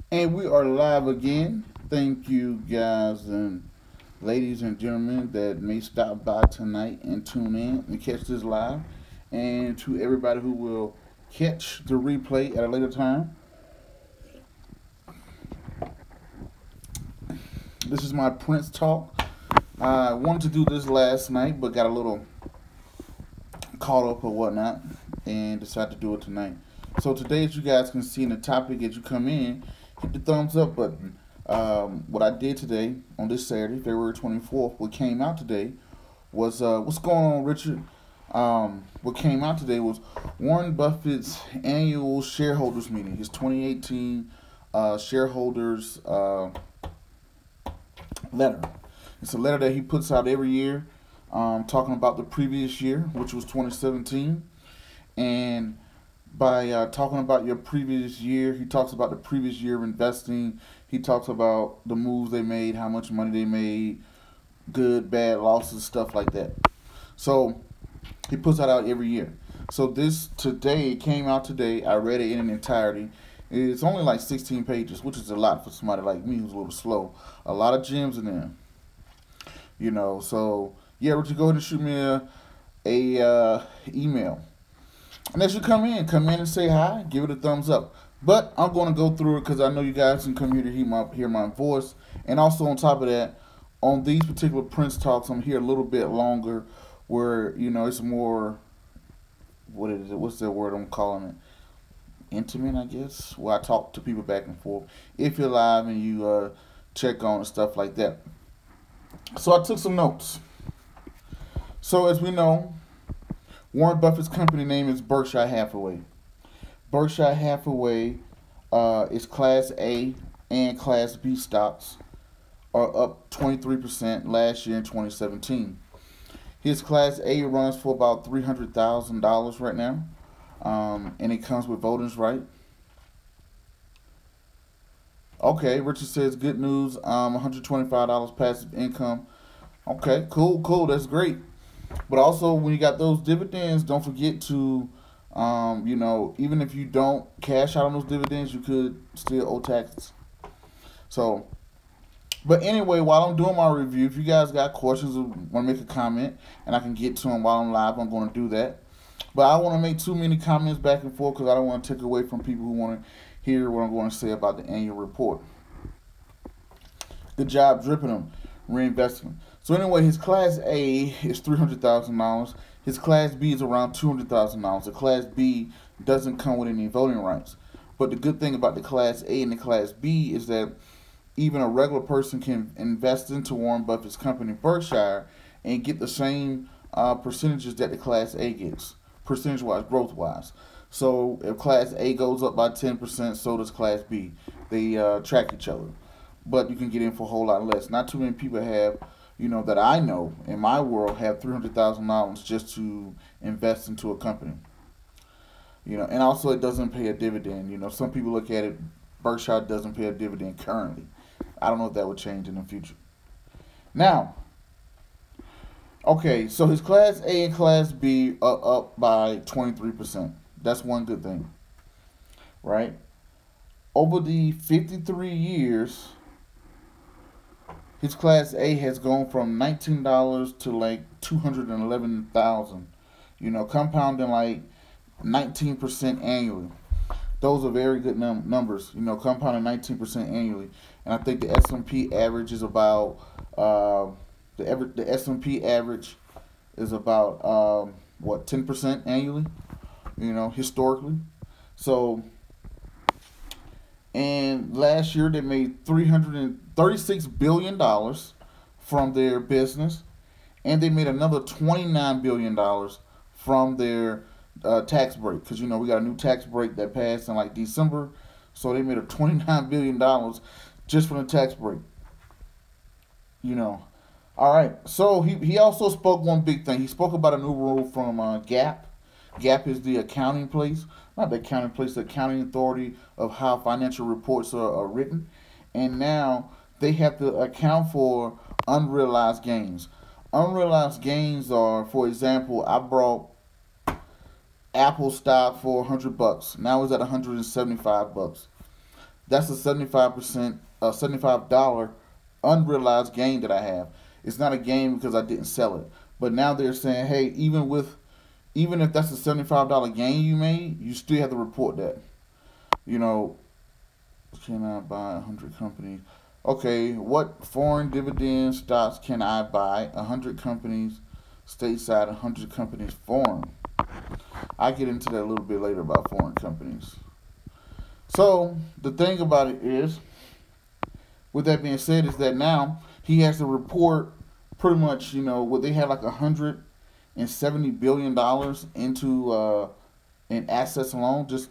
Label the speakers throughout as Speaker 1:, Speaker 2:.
Speaker 1: And we are live again. Thank you, guys and ladies and gentlemen, that may stop by tonight and tune in and catch this live. And to everybody who will catch the replay at a later time, this is my Prince Talk. I wanted to do this last night, but got a little caught up or whatnot and decided to do it tonight. So today, as you guys can see in the topic as you come in, hit the thumbs up button. What I did today on this Saturday, February 24th, what came out today was what's going on, Richard? What came out today was Warren Buffett's annual shareholders meeting, his 2018 shareholders letter. It's a letter that he puts out every year, talking about the previous year, which was 2017, and by talking about your previous year. He talks about the previous year of investing. He talks about the moves they made, how much money they made, good, bad, losses, stuff like that. So he puts that out every year. So this today, it came out today. I read it in entirety. It's only like 16 pages, which is a lot for somebody like me who's a little slow. A lot of gems in there. So yeah, Richard, go ahead and shoot me a email. And as you come in and say hi, give it a thumbs up. But I'm going to go through it because I know you guys can come here to hear my voice. And also on top of that, on these particular Prince Talks, I'm here a little bit longer where, it's more, what is it? What's the word I'm calling it? Intimate, I guess, where I talk to people back and forth. If you're live and you check on and stuff like that. So I took some notes. So as we know, Warren Buffett's company name is Berkshire Hathaway. Berkshire Hathaway is Class A and Class B stocks are up 23% last year in 2017. His Class A runs for about $300,000 right now, and it comes with voting's right. Okay, Richard says good news. $125 passive income. Okay, cool. That's great. But also, when you got those dividends, don't forget to, even if you don't cash out on those dividends, you could still owe taxes. So, but anyway, while I'm doing my review, if you guys got questions or want to make a comment, and I can get to them while I'm live, I'm going to do that. But I don't want to make too many comments back and forth because I don't want to take away from people who want to hear what I'm going to say about the annual report. Good job dripping them, reinvesting. So anyway, his Class A is $300,000. His Class B is around $200,000. The Class B doesn't come with any voting rights. But the good thing about the Class A and the Class B is that even a regular person can invest into Warren Buffett's company, Berkshire, and get the same percentages that the Class A gets, percentage-wise, growth-wise. So if Class A goes up by 10%, so does Class B. They track each other. But you can get in for a whole lot less. Not too many people have, that I know in my world have $300,000 just to invest into a company. And also it doesn't pay a dividend. Some people look at it, Berkshire doesn't pay a dividend currently. I don't know if that would change in the future. Now, okay, so his Class A and Class B are up by 23%. That's one good thing, right? Over the 53 years, his Class A has gone from $19 to like $211,000. Compounding like 19% annually. Those are very good numbers. Compounding 19% annually, and I think the S&P average is about the S&P average is about 10% annually. Historically. So, and last year they made $336 billion from their business, and they made another $29 billion from their tax break. Because, we got a new tax break that passed in like December, so they made a $29 billion just from the tax break. All right, so he also spoke one big thing. He spoke about a new rule from GAAP. GAAP is the accounting place, not the accounting place, the accounting authority of how financial reports are written. And now they have to account for unrealized gains. Unrealized gains are, for example, I brought Apple stock for $100. Now it's at $175. That's a 75%, $75 unrealized gain that I have. It's not a gain because I didn't sell it. But now they're saying, hey, even if that's a $75 gain you made, you still have to report that. You know, can I buy 100 companies? Okay, what foreign dividend stocks can I buy? 100 companies stateside, 100 companies foreign. I get into that a little bit later about foreign companies. So the thing about it is, with that being said, is that now he has to report pretty much, what they had like $170 billion into in assets alone. Just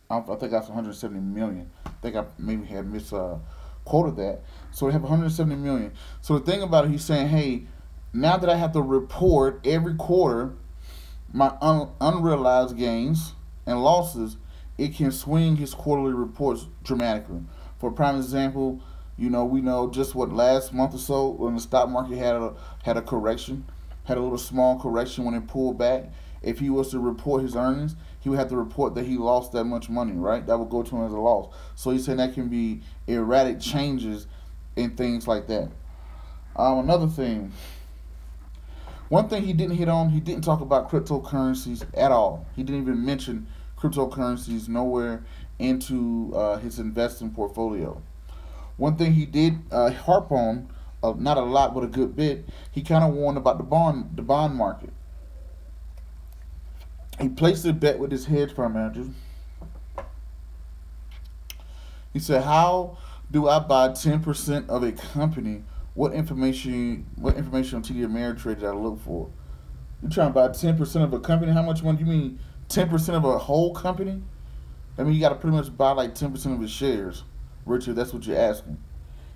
Speaker 1: I think that's 170 million. I think I maybe had misquoted that. So they have 170 million. So the thing about it, he's saying, hey, now that I have to report every quarter my unrealized gains and losses, it can swing his quarterly reports dramatically. For a prime example, we know just what last month or so when the stock market had a correction, had a little small correction when it pulled back. If he was to report his earnings, he would have to report that he lost that much money, right? That would go to him as a loss. So he's saying that can be erratic changes in things like that. Another thing, one thing he didn't hit on, he didn't talk about cryptocurrencies at all. He didn't even mention cryptocurrencies nowhere into his investing portfolio. One thing he did harp on, not a lot but a good bit, he kind of warned about the bond market. He placed a bet with his hedge fund manager. He said, "How do I buy 10% of a company? What information on TD Ameritrade did I look for?" You're trying to buy 10% of a company? How much money? You mean 10% of a whole company? I mean, you got to pretty much buy like 10% of his shares, Richard. That's what you're asking.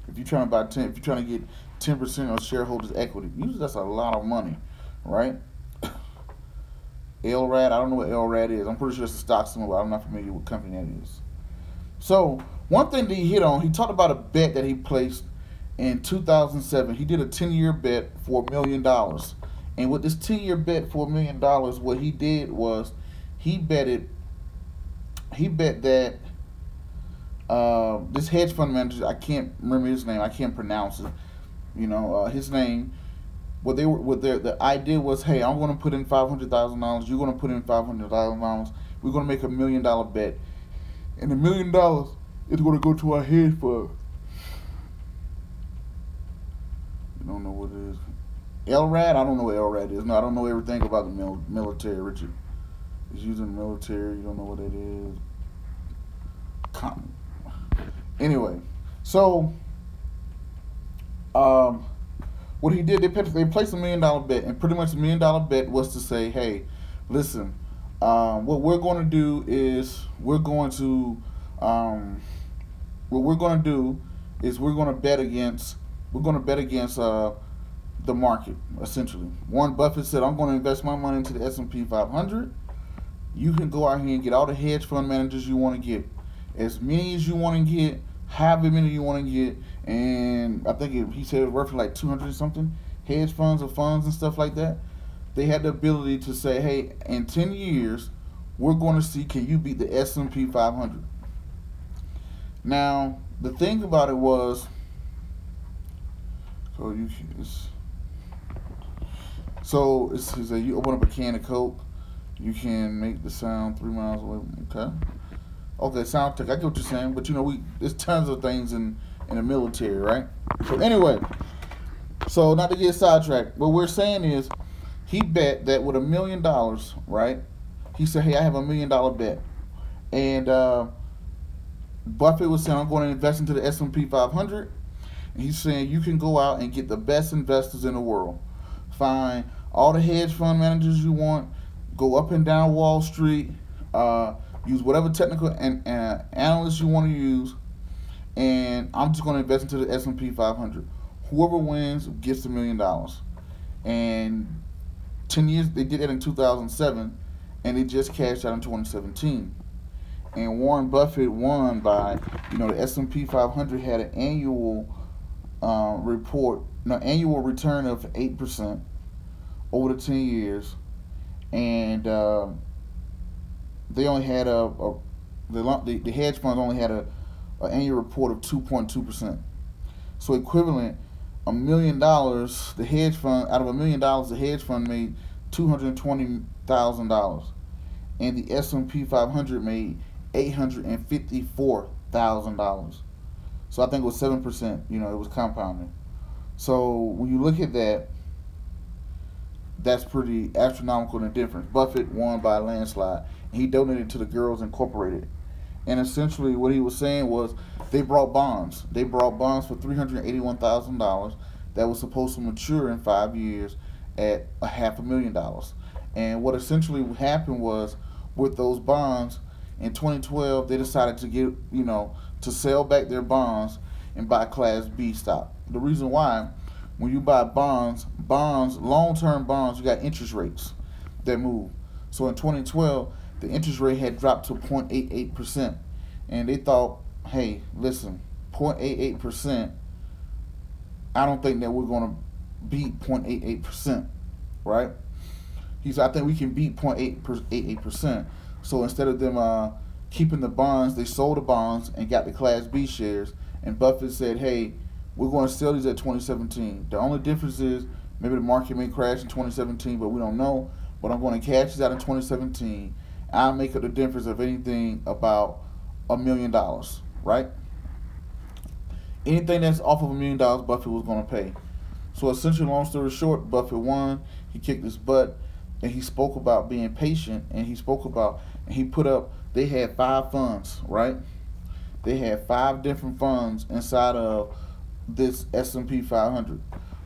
Speaker 1: If you're trying to buy if you're trying to get 10% of shareholders' equity, usually that's a lot of money, right? LRAD, I don't know what LRAD is. I'm pretty sure it's a stock symbol, but I'm not familiar with what company that is. So one thing that he hit on, he talked about a bet that he placed in 2007. He did a 10-year bet for $1 million. And with this 10-year bet for $1 million, what he did was he bet that this hedge fund manager, I can't remember his name, I can't pronounce it. His name. The idea was, hey, I'm going to put in $500,000. You're going to put in $500,000. We're going to make $1 million bet, and $1 million is going to go to our hedge fund. You don't know what it is. LRAD? I don't know what LRAD is. No, I don't know everything about the military, Richard. It's using the military. You don't know what it is. Anyway, so what he did, they placed $1 million bet, and pretty much $1 million bet was to say, hey, listen, what we're going to do is we're going to bet against the market, essentially. Warren Buffett said, I'm going to invest my money into the S&P 500. You can go out here and get all the hedge fund managers you want to get, as many as you want to get, however many you want to get. And I think he said roughly like 200 something hedge funds or funds and stuff like that. They had the ability to say, hey, in 10 years, we're going to see, can you beat the S&P 500? Now, the thing about it was, you open up a can of Coke, you can make the sound 3 miles away. Okay, sound tech. I get what you're saying, but there's tons of things in the military, right? So anyway, so not to get sidetracked, what we're saying is he bet that with $1 million, right? He said, hey, I have $1 million bet, and Buffett was saying, I'm going to invest into the S&P 500, and he's saying you can go out and get the best investors in the world, find all the hedge fund managers you want, go up and down Wall Street, use whatever technical analysts you want to use, and I'm just going to invest into the S&P 500. Whoever wins gets $1 million. And 10 years, they did that in 2007, and they just cashed out in 2017. And Warren Buffett won by, the S&P 500 had an annual annual return of 8% over the 10 years, and they only had the hedge funds only had an annual report of 2.2%. So equivalent, $1 million, the hedge fund, out of $1 million, the hedge fund made $220,000, and the S&P 500 made $854,000. So I think it was 7%. You know, it was compounding. So when you look at that, that's pretty astronomical in the difference. Buffett won by a landslide, and he donated to the Girls Incorporated. And essentially, what he was saying was they brought bonds. They brought bonds for $381,000 that was supposed to mature in 5 years at $500,000. And what essentially happened was with those bonds in 2012, they decided to get to sell back their bonds and buy Class B stock. The reason why, when you buy bonds, long-term bonds, you got interest rates that move. So in 2012, the interest rate had dropped to 0.88%, and they thought, hey, listen, 0.88%, I don't think that we're going to beat 0.88%, right? He said, I think we can beat 0.88%. So instead of them keeping the bonds, they sold the bonds and got the Class B shares. And Buffett said, hey, we're going to sell these at 2017. The only difference is maybe the market may crash in 2017, but we don't know. But I'm going to cash these out in 2017. I'll make up the difference of anything about $1 million, right? Anything that's off of $1 million, Buffett was going to pay. So essentially, long story short, Buffett won. He kicked his butt, and he spoke about being patient, and he put up, they had 5 funds, right? They had 5 different funds inside of this S&P 500.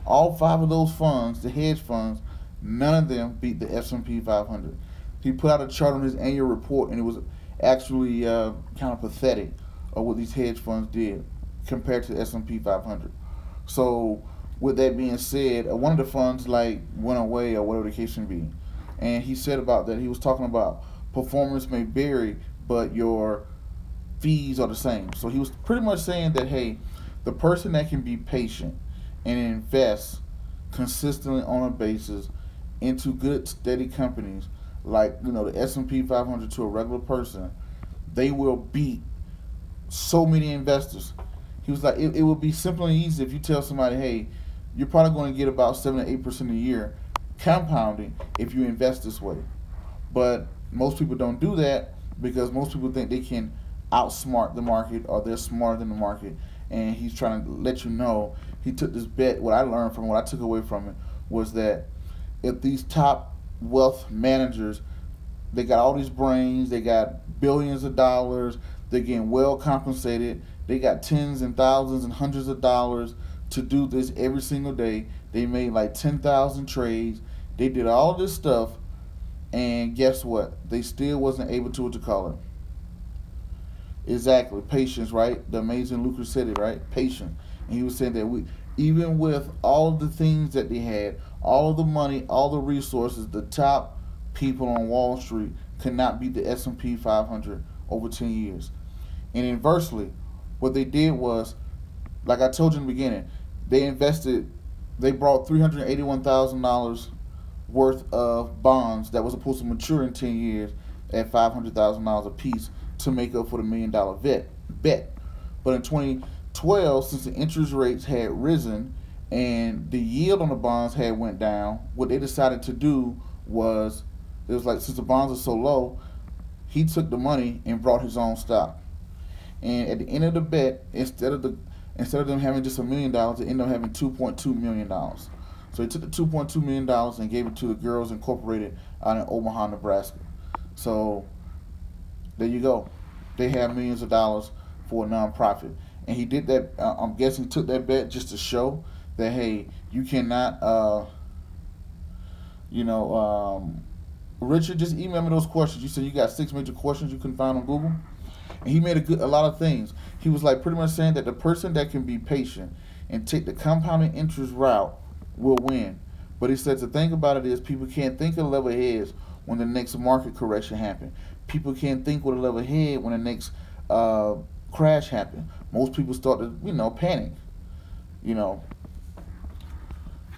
Speaker 1: All 5 of those funds, the hedge funds, none of them beat the S&P 500. He put out a chart on his annual report, and it was actually kind of pathetic of what these hedge funds did compared to the S&P 500. So with that being said, one of the funds went away or whatever the case may be. And he said about that, he was talking about performance may vary, but your fees are the same. So he was pretty much saying that, hey, the person that can be patient and invest consistently on a basis into good, steady companies like the S&P 500 to a regular person, they will beat so many investors. He was like, it would be simple and easy if you tell somebody, hey, you're probably going to get about 7 to 8% a year compounding if you invest this way. But most people don't do that because most people think they can outsmart the market or they're smarter than the market. And he's trying to let you know, he took this bet. What I learned from it, what I took away from it, was that if these top wealth managers, they got all these brains, they got billions of dollars, they're getting well compensated, they got tens and thousands and hundreds of dollars to do this every single day. They made like 10,000 trades. They did all this stuff, and guess what? They still wasn't able to, what you call it? Exactly, patience, right? The amazing Lucas said it, right? Patience. And he was saying that even with all the things that they had, all of the money, all the resources, the top people on Wall Street could not beat the S&P 500 over 10 years. And inversely, what they did was, like I told you in the beginning, they brought $381,000 worth of bonds that was supposed to mature in 10 years at $500,000 a piece to make up for the $1 million bet. But in 2012, since the interest rates had risen and the yield on the bonds had went down, what they decided to do was, it was like, since the bonds are so low, he took the money and brought his own stock. And at the end of the bet, instead of them having just $1 million, they ended up having $2.2 million. So he took the $2.2 million and gave it to the Girls Incorporated out in Omaha, Nebraska. So there you go. They have millions of dollars for a nonprofit. And he did that, I'm guessing took that bet just to show that, hey, you cannot, Richard, just email me those questions. You said you got 6 major questions you couldn't find on Google. And he made a lot of things. He was like pretty much saying that the person that can be patient and take the compounding interest route will win. But he said the thing about it is people can't think of level heads when the next market correction happens. People can't think with a level head when the next crash happens. Most people start to, panic.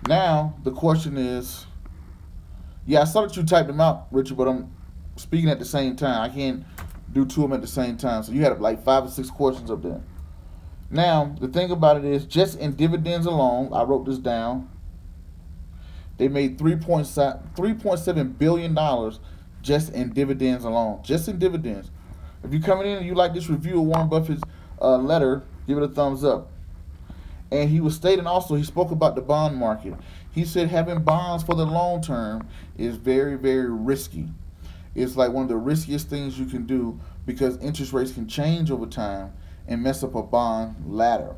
Speaker 1: Now, the question is, yeah, I saw that you typed them out, Richard, but I'm speaking at the same time. I can't do two of them at the same time. So you had like 5 or 6 questions up there. Now, the thing about it is, just in dividends alone, I wrote this down, they made $3.7 billion just in dividends alone. Just in dividends. If you're coming in and you like this review of Warren Buffett's letter, give it a thumbs up. And he was stating also, he spoke about the bond market. He said having bonds for the long term is very, very risky. It's like one of the riskiest things you can do because interest rates can change over time and mess up a bond ladder.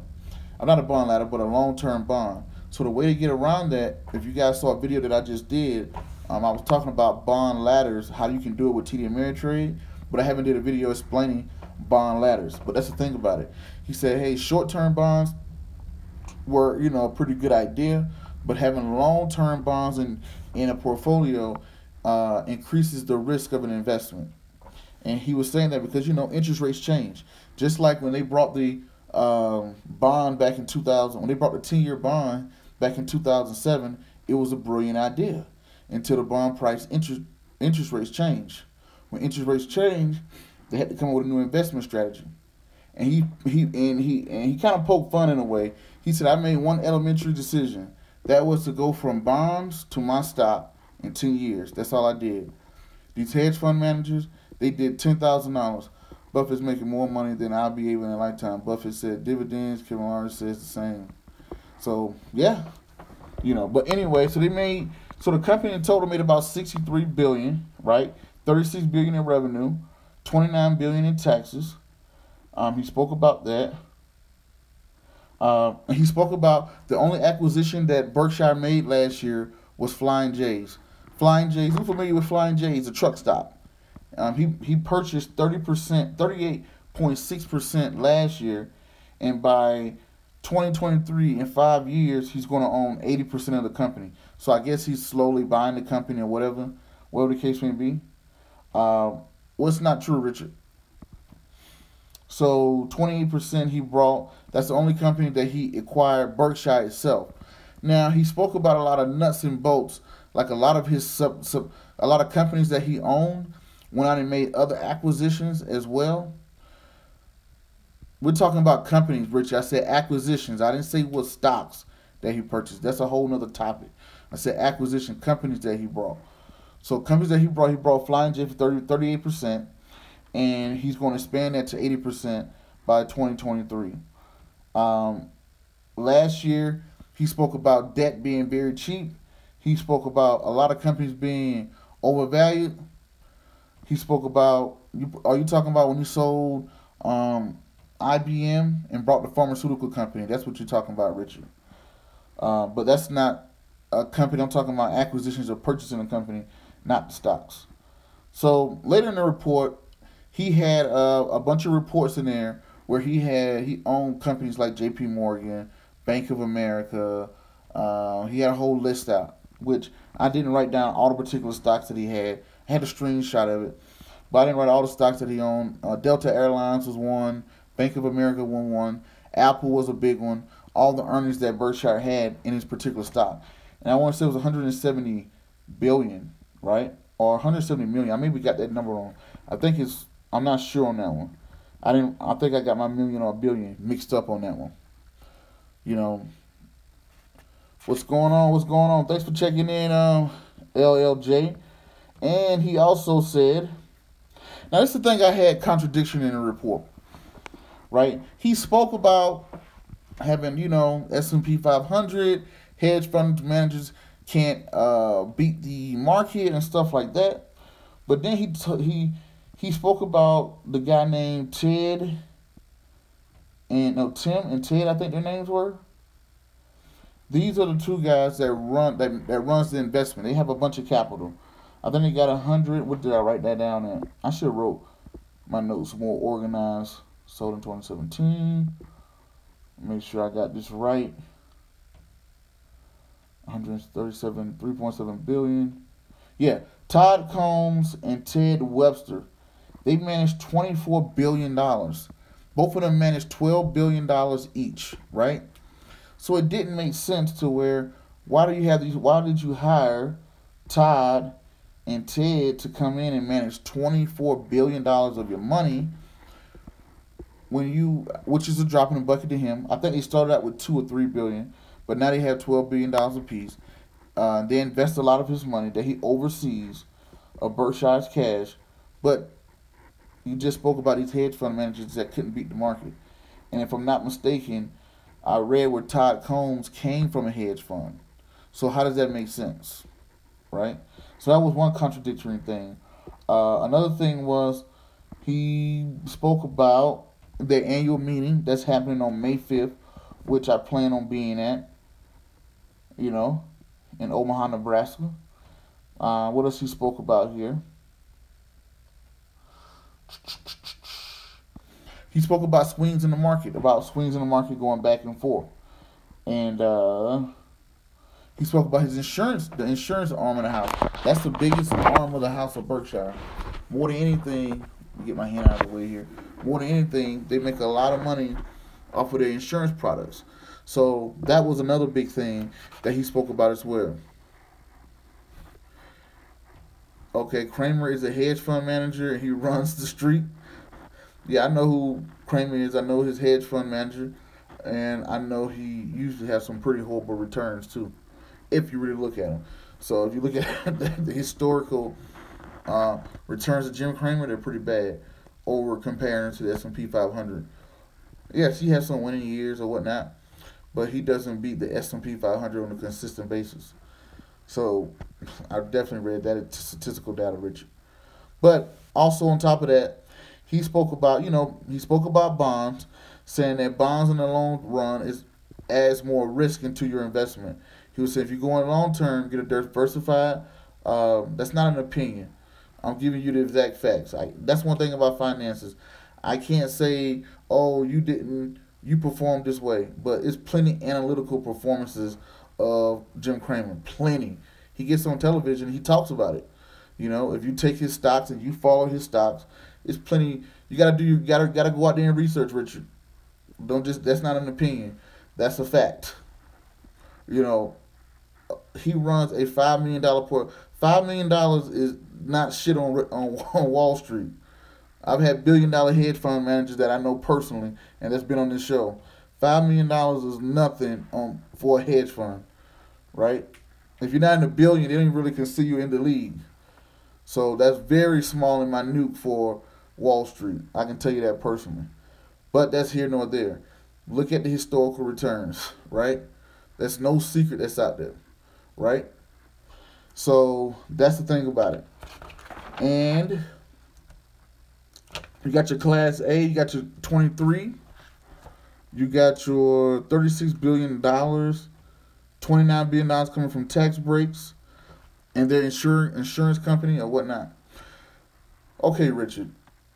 Speaker 1: Not a bond ladder, but a long-term bond. So the way to get around that, if you guys saw a video that I just did, I was talking about bond ladders, how you can do it with TD Ameritrade, but I haven't did a video explaining bond ladders. But that's the thing about it. He said, hey, short-term bonds were, a pretty good idea, but having long-term bonds in a portfolio increases the risk of an investment. And he was saying that because, interest rates change. Just like when they brought the bond back in 2000, when they brought the 10-year bond back in 2007, it was a brilliant idea until the bond price interest rates change. When interest rates change, they had to come up with a new investment strategy. And he kind of poked fun in a way. He said, I made one elementary decision. That was to go from bonds to my stock in 10 years. That's all I did. These hedge fund managers, they did $10,000. Buffett's making more money than I'll be able in a lifetime. Buffett said dividends. Kevin Lawrence says the same. So, yeah. But anyway, so the company in total made about $63 billion, right? $36 billion in revenue, $29 billion in taxes. He spoke about that. He spoke about the only acquisition that Berkshire made last year was Flying J's. Flying J's, who's familiar with Flying J's, a truck stop. He purchased 38.6% last year, and by 2023, in 5 years, he's going to own 80% of the company. So I guess he's slowly buying the company or whatever the case may be. What's not true, Richard? So 28% he brought. That's the only company that he acquired, Berkshire itself. Now he spoke about a lot of nuts and bolts, like a lot of his a lot of companies that he owned went out and made other acquisitions as well. We're talking about companies, Rich. I said acquisitions. I didn't say what stocks that he purchased. That's a whole nother topic. I said acquisition, companies that he brought. So companies that he brought Flying J for 38%, and he's going to expand that to 80% by 2023. Last year, he spoke about debt being very cheap. He spoke about a lot of companies being overvalued. He spoke about, are you talking about when you sold IBM and brought the pharmaceutical company? That's what you're talking about, Richard. But that's not a company. I'm talking about acquisitions or purchasing a company, not the stocks. So later in the report, he had a bunch of reports in there where he owned companies like J.P. Morgan, Bank of America. He had a whole list out, which I didn't write down all the particular stocks that he had. I had a screenshot of it, but I didn't write all the stocks that he owned. Delta Airlines was one. Bank of America won one. Apple was a big one. All the earnings that Berkshire had in his particular stock. And I want to say it was 170 billion, right? Or 170 million. I maybe got that number wrong. I'm not sure on that one. I think I got my million or billion mixed up on that one. What's going on? Thanks for checking in, LLJ. And he also said, now this is the thing, I had contradiction in the report, right? He spoke about having, S&P 500, hedge fund managers can't beat the market and stuff like that. But then he spoke about the guy named Tim and Ted, I think their names were. These are the two guys that runs the investment. They have a bunch of capital. I think they got 100. What did I write that down at? I should have wrote my notes more organized. Sold in 2017. Make sure I got this right. 3.7 billion. Yeah, Todd Combs and Ted Webster. They managed $24 billion. Both of them managed $12 billion each, right? So it didn't make sense to where, why did you hire Todd and Ted to come in and manage $24 billion of your money, which is a drop in the bucket to him. I think they started out with 2 or 3 billion, but now they have $12 billion apiece. They invest a lot of his money that he oversees of Berkshire's cash, but you just spoke about these hedge fund managers that couldn't beat the market. And if I'm not mistaken, I read where Todd Combs came from a hedge fund. So how does that make sense, right? So that was one contradictory thing. Another thing was he spoke about their annual meeting that's happening on May 5th, which I plan on being at, you know, in Omaha, Nebraska. What else he spoke about here? He spoke about swings in the market, going back and forth. And he spoke about his insurance, the insurance arm of the house. That's the biggest arm of the house of Berkshire. More than anything, let me get my hand out of the way here. More than anything, they make a lot of money off of their insurance products. So that was another big thing that he spoke about as well. Okay, Kramer is a hedge fund manager and he runs the street. Yeah, I know who Kramer is. I know his hedge fund manager, and I know he usually has some pretty horrible returns too, if you really look at him. So if you look at the historical returns of Jim Cramer, they're pretty bad over comparing to the S&P 500. Yes, he has some winning years or whatnot, but he doesn't beat the S&P 500 on a consistent basis. So I definitely read that. It's statistical data, Richard. But also on top of that, he spoke about bonds, saying that bonds in the long run adds more risk into your investment. He was saying if you go in long term, get a diversified. That's not an opinion. I'm giving you the exact facts. That's one thing about finances. I can't say, oh, you performed this way, but it's plenty analytical performances of Jim Cramer. Plenty. He gets on television. He talks about it. If you take his stocks and you follow his stocks, it's plenty. You gotta go out there and research, Richard. That's not an opinion. That's a fact. He runs a $5 million port. $5 million is not shit on Wall Street. I've had $1 billion hedge fund managers that I know personally, and that's been on this show. $5 million is nothing for a hedge fund, right? If you're not in the billion, they don't even really consider you in the league. So that's very small and minute for Wall Street. I can tell you that personally. But that's here nor there. Look at the historical returns, right? There's no secret that's out there, right? So that's the thing about it. And you got your Class A, you got your 23, you got your $36 billion, $29 billion coming from tax breaks and their insurance company or whatnot. Okay, Richard,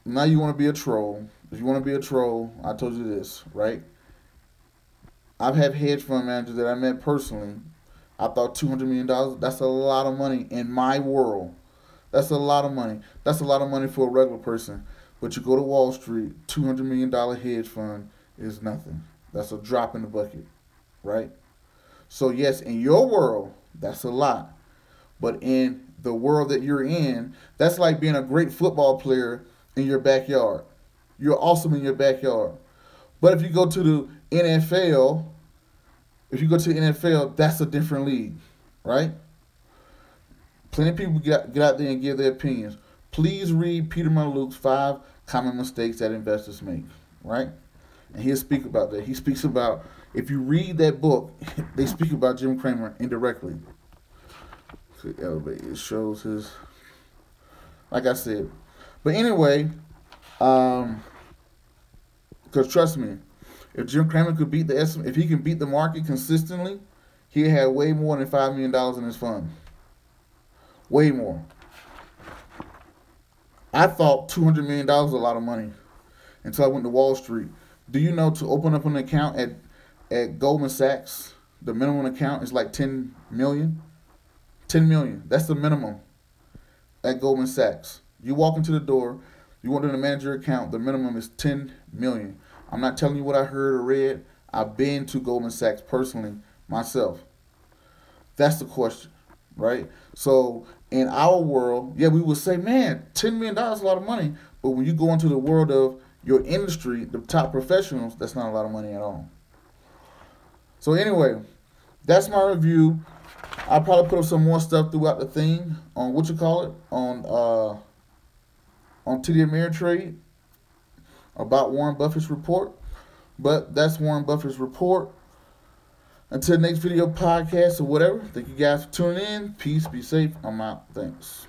Speaker 1: now you want to be a troll. If you want to be a troll, I told you this, right? I've had hedge fund managers that I met personally. I thought $200 million, that's a lot of money in my world. That's a lot of money. That's a lot of money for a regular person. But you go to Wall Street, $200 million hedge fund is nothing. That's a drop in the bucket, right? So yes, in your world, that's a lot. But in the world that you're in, that's like being a great football player in your backyard. You're awesome in your backyard. But if you go to the NFL, that's a different league, right? Plenty of people get out there and give their opinions. Please read Peter Maluk's 5 Common Mistakes That Investors Make, right? And he'll speak about that. He speaks about, if you read that book, they speak about Jim Cramer indirectly. Elevate. It shows his, like I said. But anyway, because trust me, if Jim Cramer could beat if he can beat the market consistently, he had way more than $5 million in his fund. Way more. I thought $200 million was a lot of money until I went to Wall Street. Do you know to open up an account at Goldman Sachs, the minimum account is like $10 million? $10 million. That's the minimum at Goldman Sachs. You walk into the door, you want to manage your account, the minimum is $10 million. I'm not telling you what I heard or read. I've been to Goldman Sachs personally myself. That's the question. right? So in our world, yeah, we would say, man, $10 million is a lot of money. But when you go into the world of your industry, the top professionals, that's not a lot of money at all. So anyway, that's my review. I'll probably put up some more stuff throughout the thing on what you call it on TD Ameritrade about Warren Buffett's report. But that's Warren Buffett's report. Until next video, podcast, or whatever. Thank you guys for tuning in. Peace. Be safe. I'm out. Thanks.